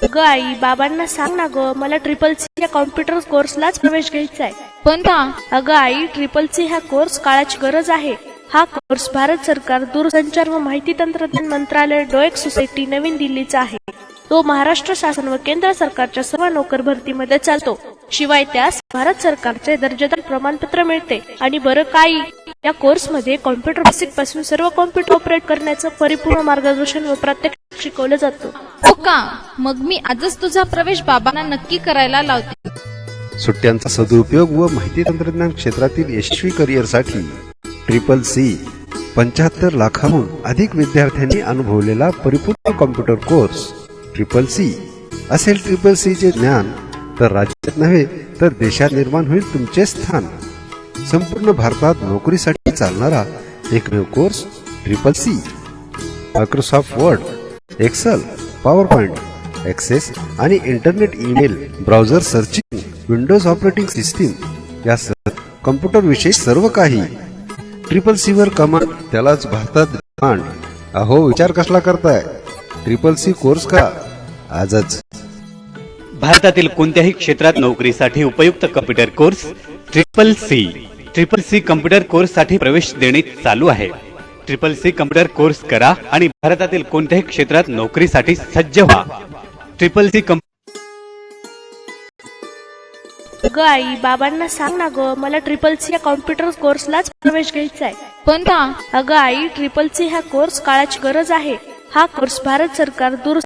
अगं आई, बाबांना सांग ना ग, मला ट्रिपल सी या कॉम्प्युटर कोर्सलाच प्रवेश घ्यायचा आहे. पण का? अगं आई, ट्रिपल सी हा कोर्स काळाची गरज आहे. हा कोर्स भारत सरकार दूरसंचार व माहिती तंत्रज्ञान मंत्रालय डोएक सोसायटी नवीन दिल्लीचा आहे. तो महाराष्ट्र शासन व केंद्र सरकारच्या सर्व नोकर भरतीमध्ये चालतो. शिवाय त्यास भारत सरकारचे दर्जेदार प्रमाणपत्र मिळते. आणि बरं काही, या कोर्समध्ये कॉम्प्युटर बेसिक पासून सर्व कॉम्प्युटर ऑपरेट करण्याचं परिपूर्ण मार्गदर्शन व प्रात्यक्षिक शिकवलं जातं. हो का? मग मी आजच तुझा प्रवेश बाबांना नक्की करायला लावते. सुट्ट्यांचा सदुपयोग व माहिती तंत्रज्ञान क्षेत्रातील यशस्वी करिअरसाठी ट्रिपल सी 75 लाखाहून अधिक विद्यार्थ्यांनी अनुभवलेला परिपूर्ण कॉम्प्युटर कोर्स ट्रिपल सी असेल. ट्रिपल सी चे ज्ञान तर राज्यात नव्हे तर देशात निर्माण होईल तुमचे स्थान. संपूर्ण भारतात नोकरीसाठी चालणारा एकमेव course triple C. Microsoft Word, Excel, PowerPoint, access आणि internet, email, browser searching, Windows operating system यासह कॉम्प्युटर विषयी सर्व काही ट्रिपल सी वर कमांड, त्यालाच भारतात डिमांड. अहो, विचार कसला करताय? ट्रिपल सी कोर्स का आजच. भारतातील कोणत्याही क्षेत्रात नोकरीसाठी उपयुक्त computer course triple c. Triple c computer course साठी प्रवेश देणे चालू आहे. ट्रिपल सी कम्प्युटर कोर्स करा आणि भारतातील कोणत्याही क्षेत्रात नोकरीसाठी सज्ज व्हा. ट्रिपल सी अगं आई, बाबांना सांग ना ग, मला ट्रिपल सी या कॉम्प्युटर कोर्सलाच प्रवेश घ्यायचा आहे. पण का? अगं आई, ट्रिपल सी हा कोर्स काळाची गरज आहे. हा कोर्स भारत सरकार दूर